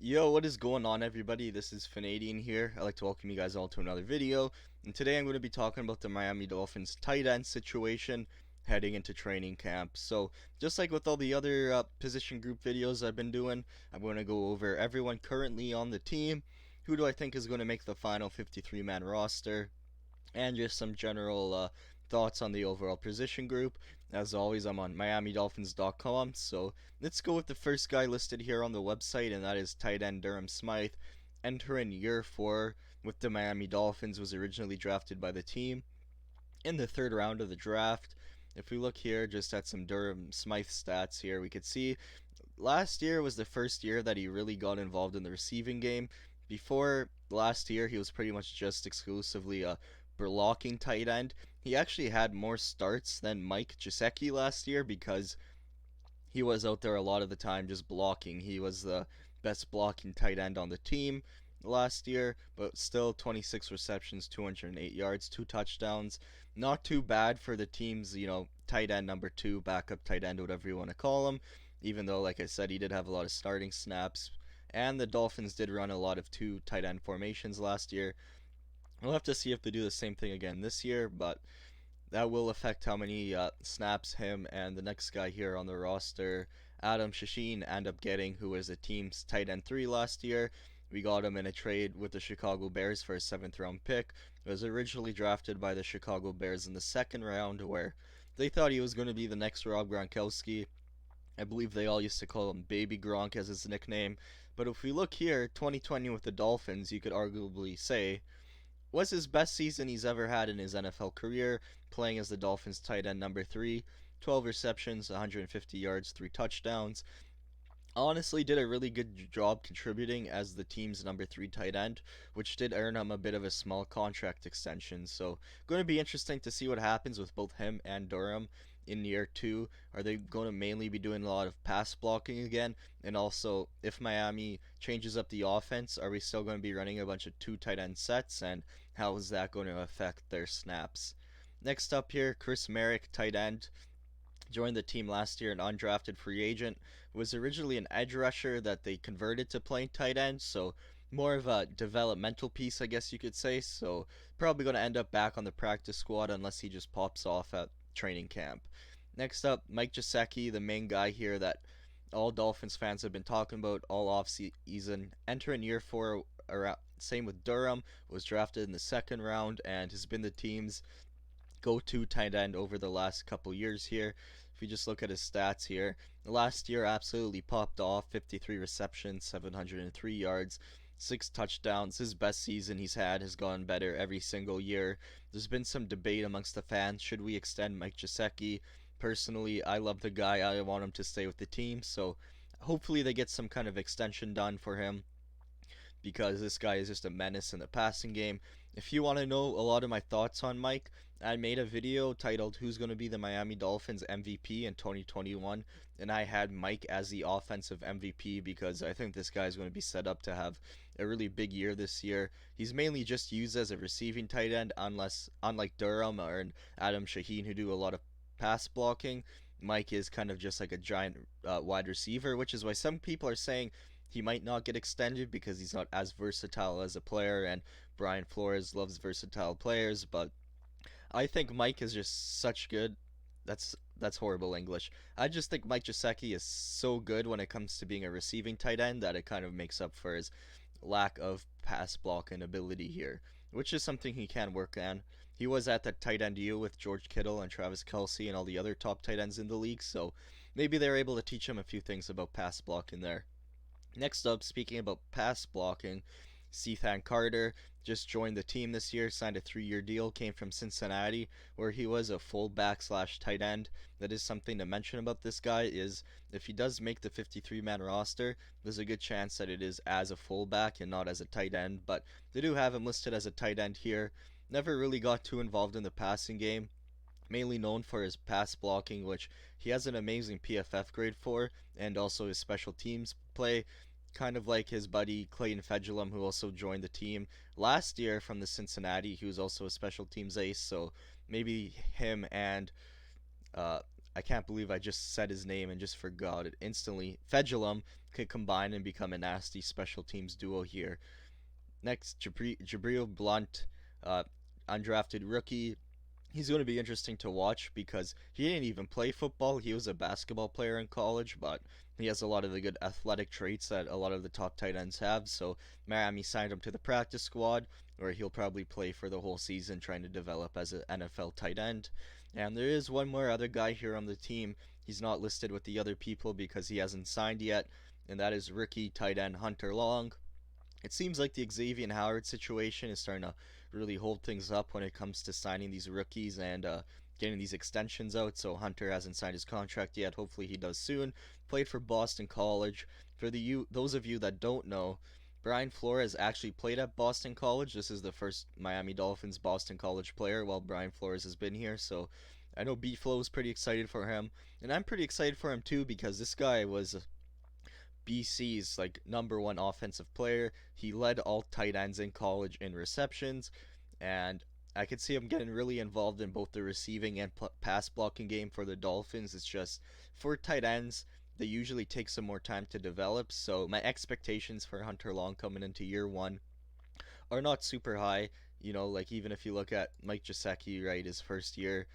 Yo, what is going on, everybody? This is Fanadian here. I'd like to welcome you guys all to another video. And today I'm going to be talking about the Miami Dolphins tight end situation heading into training camp. So, just like with all the other position group videos I've been doing, I'm going to go over everyone currently on the team. Who do I think is going to make the final 53-man roster? And just some general thoughts on the overall position group. As always, I'm on MiamiDolphins.com, so let's go with the first guy listed here on the website, and that is tight end Durham Smythe. Entering year 4 with the Miami Dolphins, was originally drafted by the team in the third round of the draft. If we look here just at some Durham Smythe stats here, we could see last year was the first year that he really got involved in the receiving game. Before last year, he was pretty much just exclusively a blocking tight end. He actually had more starts than Mike Gesicki last year because he was out there a lot of the time just blocking. He was the best blocking tight end on the team last year, but still 26 receptions, 208 yards, 2 touchdowns. Not too bad for the team's, tight end number 2, backup tight end, whatever you want to call him. Even though, like I said, he did have a lot of starting snaps. And the Dolphins did run a lot of 2 tight end formations last year. We'll have to see if they do the same thing again this year, but that will affect how many snaps him and the next guy here on the roster, Adam Shaheen, end up getting, who was the team's tight end 3 last year. We got him in a trade with the Chicago Bears for a 7th round pick. He was originally drafted by the Chicago Bears in the 2nd round, where they thought he was going to be the next Rob Gronkowski. I believe they all used to call him Baby Gronk as his nickname. But if we look here, 2020 with the Dolphins, you could arguably say was his best season he's ever had in his NFL career, playing as the Dolphins tight end number 3, 12 receptions, 150 yards, 3 touchdowns. Honestly, did a really good job contributing as the team's number 3 tight end, which did earn him a bit of a small contract extension. So, going to be interesting to see what happens with both him and Durham in year 2. Are they going to mainly be doing a lot of pass blocking again? And also, if Miami changes up the offense, are we still going to be running a bunch of 2 tight end sets? And how is that going to affect their snaps? Next up here, Chris Merrick, tight end, joined the team last year, an undrafted free agent. Was originally an edge rusher that they converted to playing tight end, so more of a developmental piece, I guess you could say. So probably going to end up back on the practice squad unless he just pops off at training camp. Next up, Mike Gesicki, the main guy here that all Dolphins fans have been talking about all off season. Entering year 4, same with Durham, was drafted in the 2nd round and has been the team's go-to tight end over the last couple years here. If you just look at his stats here, last year absolutely popped off, 53 receptions, 703 yards, 6 touchdowns. His best season he's had has gone better every single year. There's been some debate amongst the fans, should we extend Mike Gesicki? Personally, I love the guy. I want him to stay with the team, so hopefully they get some kind of extension done for him because this guy is just a menace in the passing game. If you want to know a lot of my thoughts on Mike, I made a video titled Who's Going to Be the Miami Dolphins MVP in 2021, and I had Mike as the offensive MVP because I think this guy is going to be set up to have a really big year this year. He's mainly just used as a receiving tight end, unlike Durham or Adam Shaheen, who do a lot of pass blocking. Mike is kind of just like a giant wide receiver, which is why some people are saying he might not get extended because he's not as versatile as a player, and Brian Flores loves versatile players, but I think Mike is just such good. That's horrible English. I just think Mike Gesicki is so good when it comes to being a receiving tight end that it kind of makes up for his lack of pass blocking ability here, which is something he can work on. He was at that tight end deal with George Kittle and Travis Kelce and all the other top tight ends in the league, so maybe they're able to teach him a few things about pass blocking there. Next up, speaking about pass blocking, Cethan Carter just joined the team this year, signed a 3-year deal, came from Cincinnati, where he was a fullback slash tight end. That is something to mention about this guy is if he does make the 53-man roster, there's a good chance that it is as a fullback and not as a tight end, but they do have him listed as a tight end here. Never really got too involved in the passing game, mainly known for his pass blocking, which he has an amazing PFF grade for, and also his special teams play, kind of like his buddy Clayton Fedulum, who also joined the team last year from the Cincinnati, who was also a special teams ace. So maybe him and uh, I can't believe I just said his name and just forgot it instantly. Fedulum could combine and become a nasty special teams duo here. Next, Jabril Blunt, uh, undrafted rookie. He's going to be interesting to watch because he didn't even play football. He was a basketball player in college, but he has a lot of the good athletic traits that a lot of the top tight ends have. So Miami signed him to the practice squad, where he'll probably play for the whole season, trying to develop as an NFL tight end. And there is one more other guy here on the team. He's not listed with the other people because he hasn't signed yet, and that is rookie tight end Hunter Long. It seems like the Xavier Howard situation is starting to really hold things up when it comes to signing these rookies and getting these extensions out. So Hunter hasn't signed his contract yet. Hopefully he does soon. Played for Boston College. For those of you that don't know, Brian Flores actually played at Boston College. This is the first Miami Dolphins Boston College player while Brian Flores has been here. So I know B Flow is pretty excited for him, and I'm pretty excited for him too because this guy was BC's like number one offensive player. He led all tight ends in college in receptions, and I could see him getting really involved in both the receiving and pass blocking game for the Dolphins. It's just for tight ends, they usually take some more time to develop. So my expectations for Hunter Long coming into year one are not super high. You know, like even if you look at Mike Gesicki, right, his first year,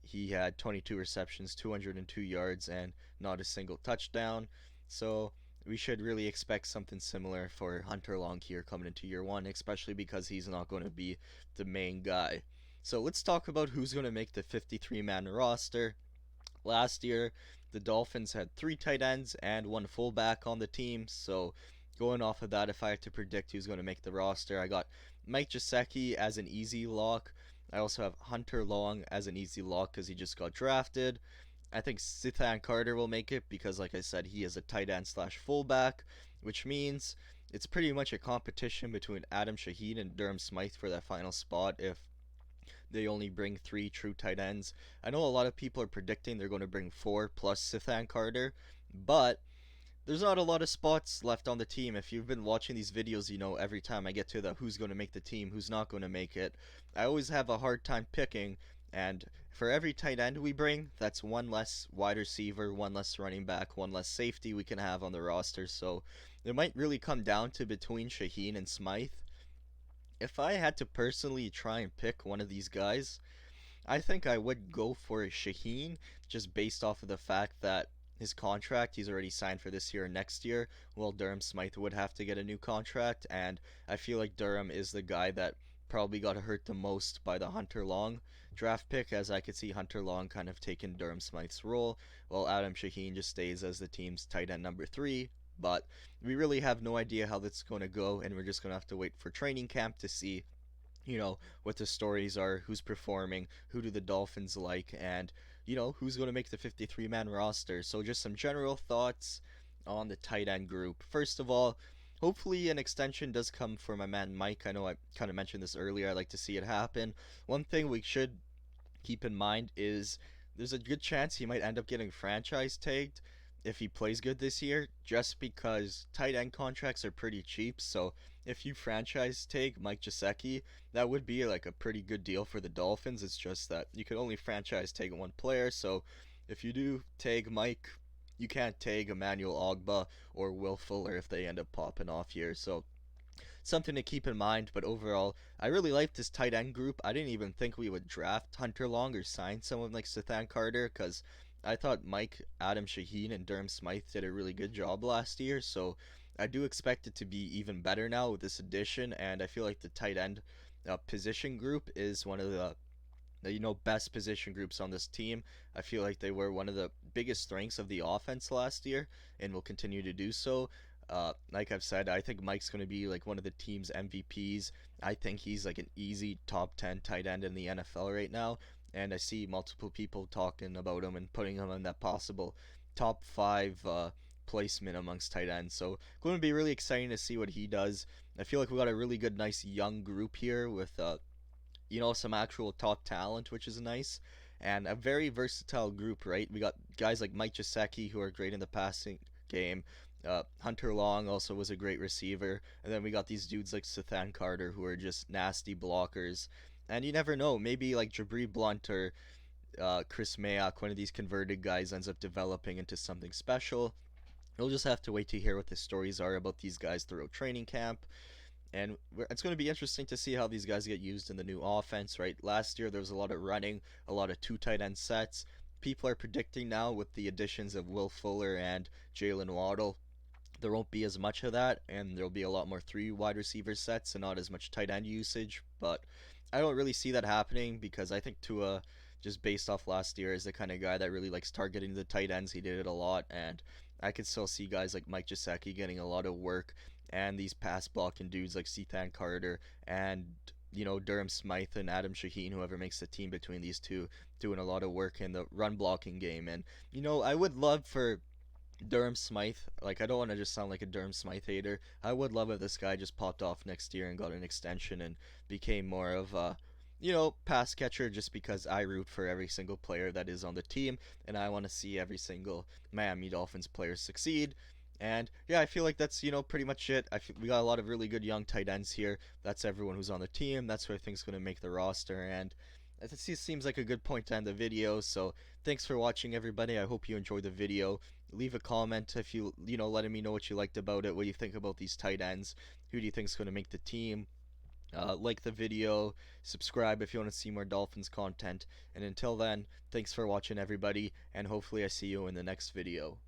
he had 22 receptions, 202 yards, and not a single touchdown. So we should really expect something similar for Hunter Long here coming into year one, especially because he's not going to be the main guy. So let's talk about who's going to make the 53-man roster. Last year, the Dolphins had three tight ends and one fullback on the team. So going off of that, if I had to predict who's going to make the roster, I got Mike Gesicki as an easy lock. I also have Hunter Long as an easy lock because he just got drafted. I think Sithan Carter will make it because, like I said, he is a tight end slash fullback, which means it's pretty much a competition between Adam Shaheen and Durham Smythe for that final spot if they only bring three true tight ends. I know a lot of people are predicting they're going to bring four plus Sithan Carter, but there's not a lot of spots left on the team. If you've been watching these videos, you know every time I get to the who's going to make the team, who's not going to make it, I always have a hard time picking. And for every tight end we bring, that's one less wide receiver, one less running back, one less safety we can have on the roster. So it might really come down to between Shaheen and Smythe. If I had to personally try and pick one of these guys, I think I would go for Shaheen just based off of the fact that his contract he's already signed for this year and next year. Well, Durham Smythe would have to get a new contract, and I feel like Durham is the guy that probably got hurt the most by the Hunter Long draft pick, as I could see Hunter Long kind of taking Durham Smythe's role, while Adam Shaheen just stays as the team's tight end number three. But we really have no idea how that's going to go, and we're just going to have to wait for training camp to see what the stories are, who's performing, who do the Dolphins like, and, who's going to make the 53-man roster. So just some general thoughts on the tight end group. First of all, hopefully an extension does come for my man Mike. I know I kind of mentioned this earlier. I'd like to see it happen. One thing we should keep in mind is there's a good chance he might end up getting franchise tagged if he plays good this year, just because tight end contracts are pretty cheap. So if you franchise tag Mike Gesicki, that would be like a pretty good deal for the Dolphins. It's just that you can only franchise tag one player. So if you do tag Mike, you can't tag Emmanuel Ogba or Will Fuller if they end up popping off here. So something to keep in mind. But overall, I really like this tight end group. I didn't even think we would draft Hunter Long or sign someone like Sithan Carter because I thought Mike, Adam Shaheen, and Durham Smythe did a really good job last year. So I do expect it to be even better now with this addition. And I feel like the tight end position group is one of the best position groups on this team. I feel like they were one of the biggest strengths of the offense last year and will continue to do so. Like I've said, I think Mike's going to be like one of the team's MVPs. I think he's like an easy top 10 tight end in the NFL right now, and I see multiple people talking about him and putting him in that possible top 5 placement amongst tight ends. So going to be really exciting to see what he does. I feel like we got a really good, nice young group here with some actual top talent, which is nice, and a very versatile group, right? We got guys like Mike Gesicki who are great in the passing game. Hunter Long also was a great receiver, and then we got these dudes like Sithan Carter who are just nasty blockers. And you never know, maybe like Jabri Blunt or Chris Mayock, one of these converted guys, ends up developing into something special. We'll just have to wait to hear what the stories are about these guys throughout training camp. And it's going to be interesting to see how these guys get used in the new offense, right? Last year there was a lot of running, a lot of two tight end sets. People are predicting now with the additions of Will Fuller and Jalen Waddle, there won't be as much of that, and there'll be a lot more three wide receiver sets and not as much tight end usage. But I don't really see that happening because I think Tua, just based off last year, is the kind of guy that really likes targeting the tight ends. He did it a lot, and I could still see guys like Mike Gesicki getting a lot of work, and these pass blocking dudes like Ethan Carter and Durham Smythe and Adam Shaheen, whoever makes the team between these two, doing a lot of work in the run blocking game. And I would love for Durham Smythe, like I don't want to just sound like a Durham Smythe hater. I would love if this guy just popped off next year and got an extension and became more of a, pass catcher just because I root for every single player that is on the team and I want to see every single Miami Dolphins player succeed. And yeah, I feel like that's, pretty much it. We got a lot of really good young tight ends here. That's everyone who's on the team. That's who I think is going to make the roster. And it seems like a good point to end the video. So thanks for watching, everybody. I hope you enjoyed the video. Leave a comment if letting me know what you liked about it. What do you think about these tight ends? Who do you think is going to make the team? Like the video, subscribe if you want to see more Dolphins content. And until then, thanks for watching, everybody. And hopefully I see you in the next video.